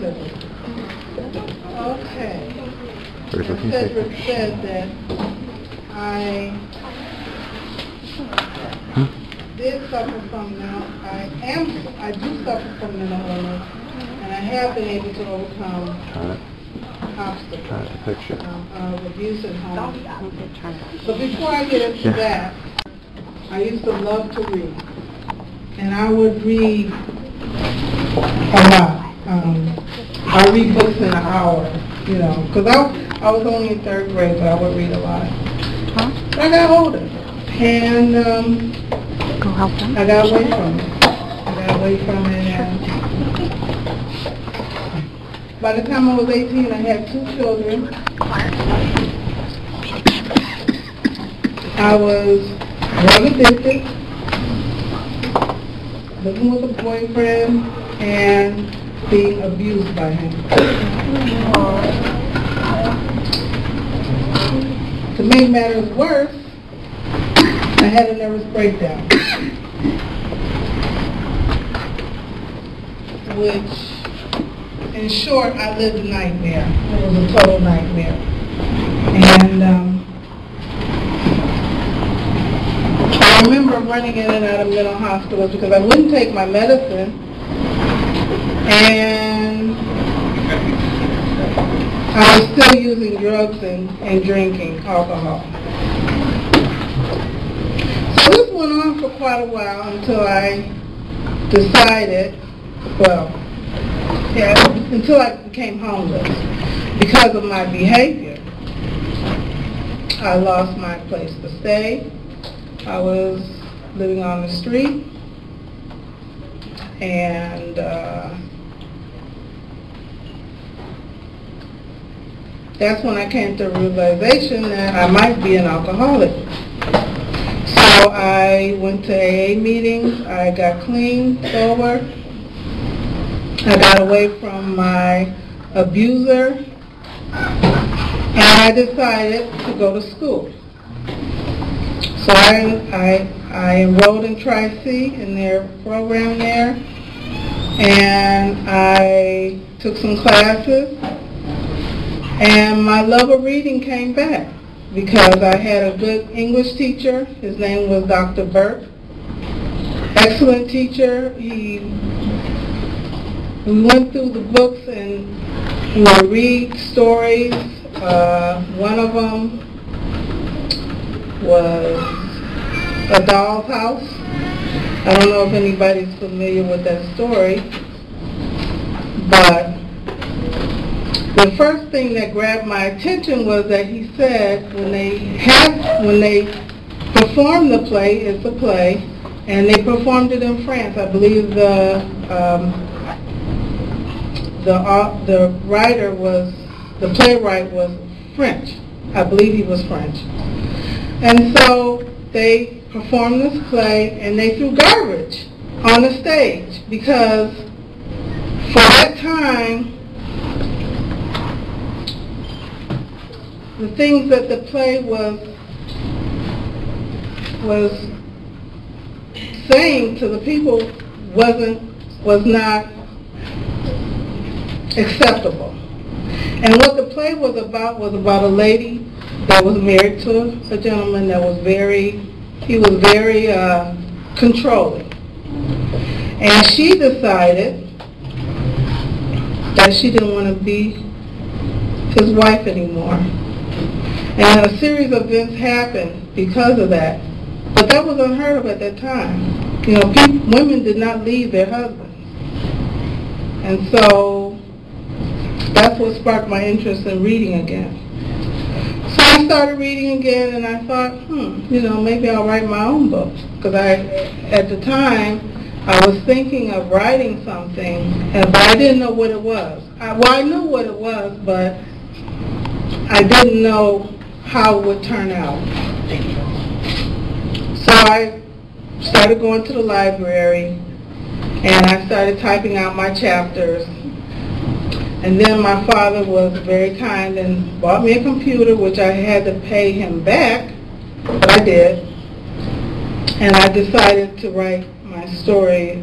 Cedric. Okay. Cedric said that I did suffer from I do suffer from mental illness, and I have been able to overcome obstacles of abuse at home. But before I get into that, I used to love to read, and I would read a lot. I read books in an hour, you know, because I was only in 3rd grade, but I would read a lot. But I got older, and I got away from it. And by the time I was 18, I had 2 children. I was drug addicted, living with a boyfriend, and being abused by him. To make matters worse, I had a nervous breakdown, which, in short, I lived a nightmare. It was a total nightmare. And I remember running in and out of mental hospitals because I wouldn't take my medicine, and I was still using drugs and drinking alcohol. So this went on for quite a while until I decided, until I became homeless because of my behavior. I lost my place to stay. I was living on the street, and that's when I came to the realization that I might be an alcoholic. So I went to AA meetings, I got clean, sober, I got away from my abuser, and I decided to go to school. So I enrolled in Tri-C in their program there, and I took some classes, and my love of reading came back because I had a good English teacher. His name was Dr. Burke. Excellent teacher. We went through the books and we would read stories. One of them was A Doll's House. I don't know if anybody's familiar with that story, but the first thing that grabbed my attention was that he said when they performed the play, it's a play, and they performed it in France. I believe the playwright was French. I believe he was French. And so they performed this play, and they threw garbage on the stage because for that time, the things that the play was saying to the people was not acceptable. And what the play was about a lady that was married to a gentleman that was very controlling. And she decided that she didn't want to be his wife anymore. And a series of events happened because of that. But that was unheard of at that time. You know, women did not leave their husbands. And so that's what sparked my interest in reading again. So I started reading again, and I thought, maybe I'll write my own book. Because at the time, I was thinking of writing something, but I didn't know what it was. I knew what it was, but I didn't know how it would turn out. So I started going to the library, and I started typing out my chapters. And then my father was very kind and bought me a computer, which I had to pay him back, but I did. And I decided to write my story,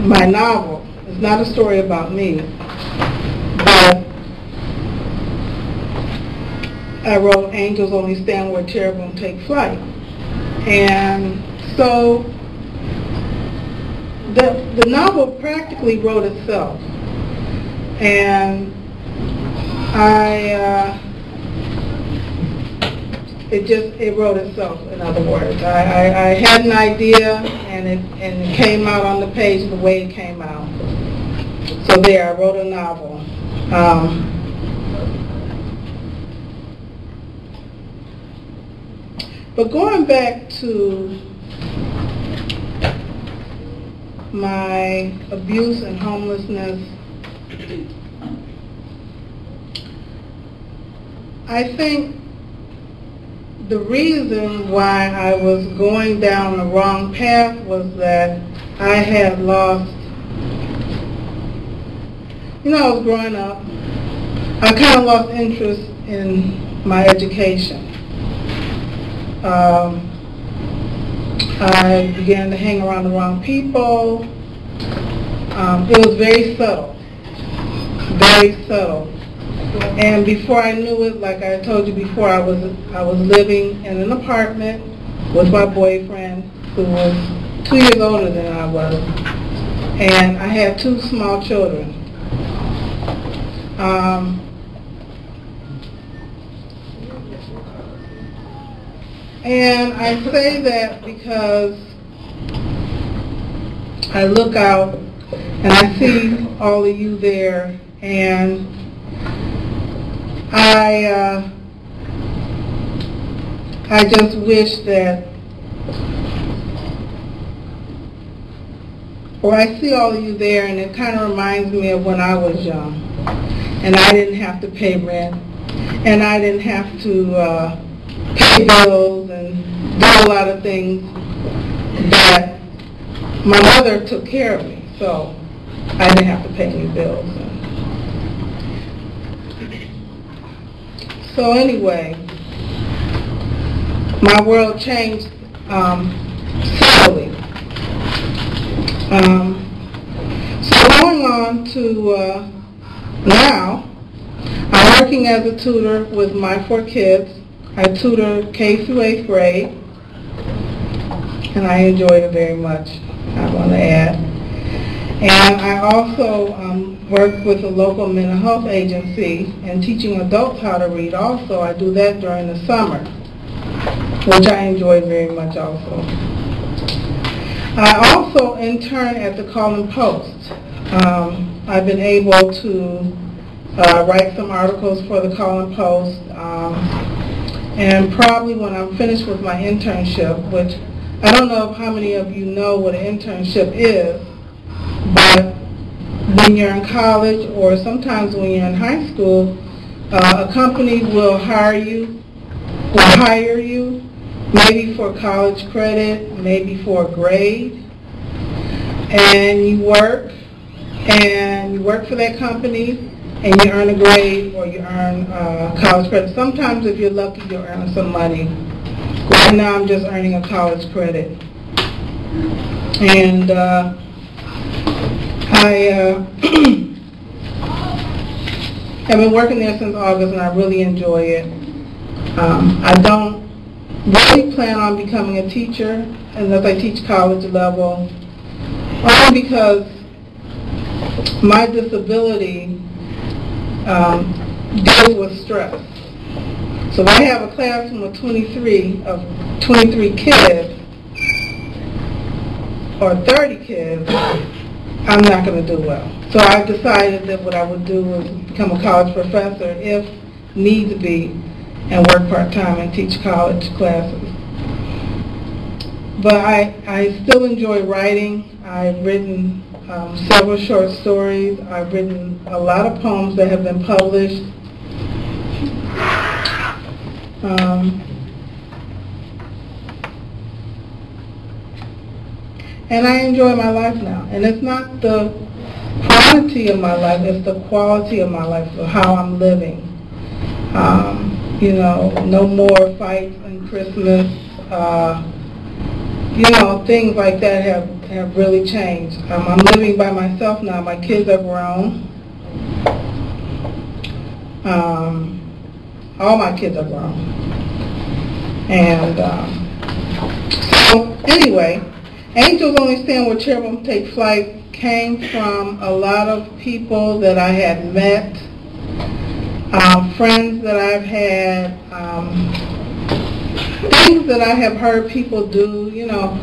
my novel. It's not a story about me. But I wrote Angels Only Stand Where Cherubim Take Flight. And so the novel practically wrote itself. And it wrote itself, in other words. I had an idea, and it came out on the page the way it came out. So there, I wrote a novel. But going back to my abuse and homelessness, I think the reason why I was going down the wrong path was that I had lost, I was growing up, I kind of lost interest in my education. I began to hang around the wrong people. It was very subtle, very subtle. And before I knew it, like I told you before, I was living in an apartment with my boyfriend, who was 2 years older than I was, and I had 2 small children. And I say that because I look out and I see all of you there, and I just wish that, or I see all of you there, and it kind of reminds me of when I was young, and I didn't have to pay rent, and I didn't have to pay bills and do a lot of things, but my mother took care of me, so I didn't have to pay any bills. So anyway, my world changed slowly. So going on to now, I'm working as a tutor with my 4 kids. I tutor K through 8th grade, and I enjoy it very much, I want to add. And I also work with a local mental health agency and teaching adults how to read also. I do that during the summer, which I enjoy very much also. I also intern at the Call and Post. I've been able to write some articles for the Call and Post. And probably when I'm finished with my internship, which I don't know how many of you know what an internship is, but when you're in college or sometimes when you're in high school, a company will hire you maybe for college credit, maybe for a grade, and you work for that company, and you earn a grade or you earn college credit. Sometimes, if you're lucky, you'll earn some money. Right now, I'm just earning a college credit. And I have been working there since August, and I really enjoy it. I don't really plan on becoming a teacher unless I teach college level, only because my disability deals with stress. So if I have a classroom of 23 kids or 30 kids, I'm not going to do well. So I decided that what I would do was become a college professor if need be, and work part-time and teach college classes. But I still enjoy writing. I've written several short stories. I've written a lot of poems that have been published. And I enjoy my life now. And it's not the quantity of my life, it's the quality of my life, of how I'm living. No more fights and Christmas. Things like that have really changed. I'm living by myself now. My kids are grown. All my kids are grown. And so anyway, Angels Only Stand Where Cherubim Take Flight came from a lot of people that I had met, friends that I've had, things that I have heard people do, you know.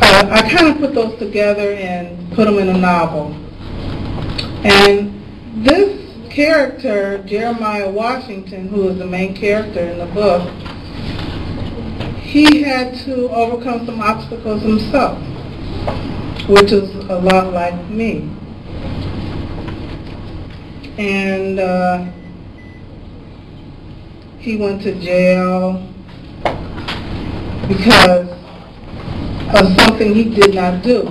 I kind of put those together and put them in a novel. And this character, Jeremiah Washington, who is the main character in the book, he had to overcome some obstacles himself, which is a lot like me. And he went to jail because of something he did not do.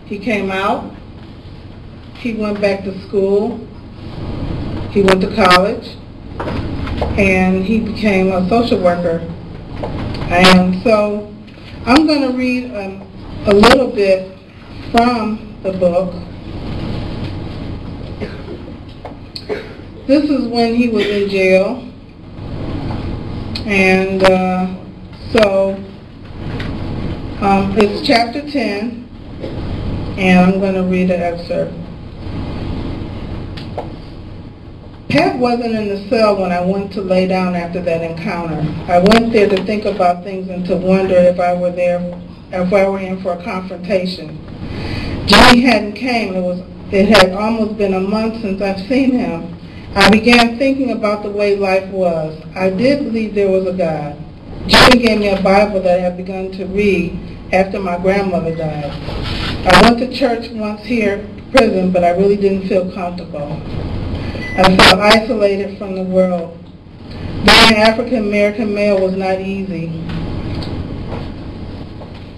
He came out, he went back to school, he went to college, and he became a social worker. And so I'm going to read a little bit from the book. This is when he was in jail. And so it's chapter 10, and I'm going to read an excerpt. Pat wasn't in the cell when I went to lay down after that encounter. I went there to think about things and to wonder if I were in for a confrontation. Jimmy hadn't came. It had almost been a month since I've seen him. I began thinking about the way life was. I did believe there was a God. Jimmy gave me a Bible that I had begun to read after my grandmother died. I went to church once here in prison, but I really didn't feel comfortable. I felt isolated from the world. Being an African-American male was not easy.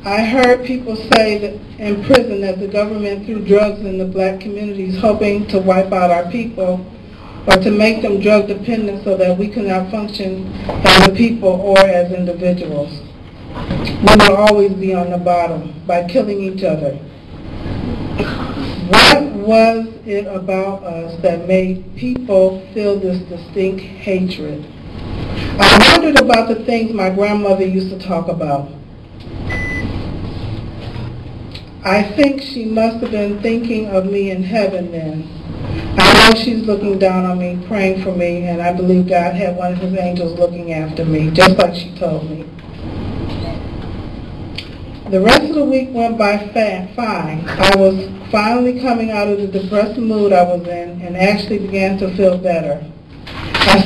I heard people say that in prison that the government threw drugs in the black communities hoping to wipe out our people or to make them drug dependent so that we could not function as a people or as individuals. We will always be on the bottom by killing each other. What was it about us that made people feel this distinct hatred? I wondered about the things my grandmother used to talk about. I think she must have been thinking of me in heaven then. I know she's looking down on me, praying for me, and I believe God had one of his angels looking after me, just like she told me. The rest of the week went by fine. I was finally coming out of the depressed mood I was in and actually began to feel better. I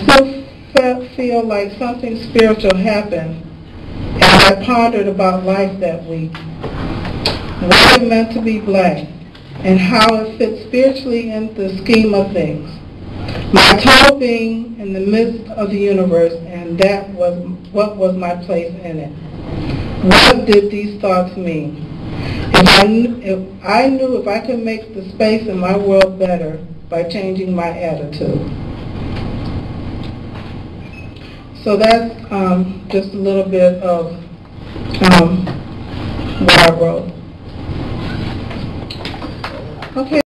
still feel like something spiritual happened as I pondered about life that week. What it meant to be black and how it fits spiritually in the scheme of things. My total being in the midst of the universe, and that was what was my place in it. What did these thoughts mean? If I knew if I could make the space in my world better by changing my attitude. So that's just a little bit of what I wrote. Okay.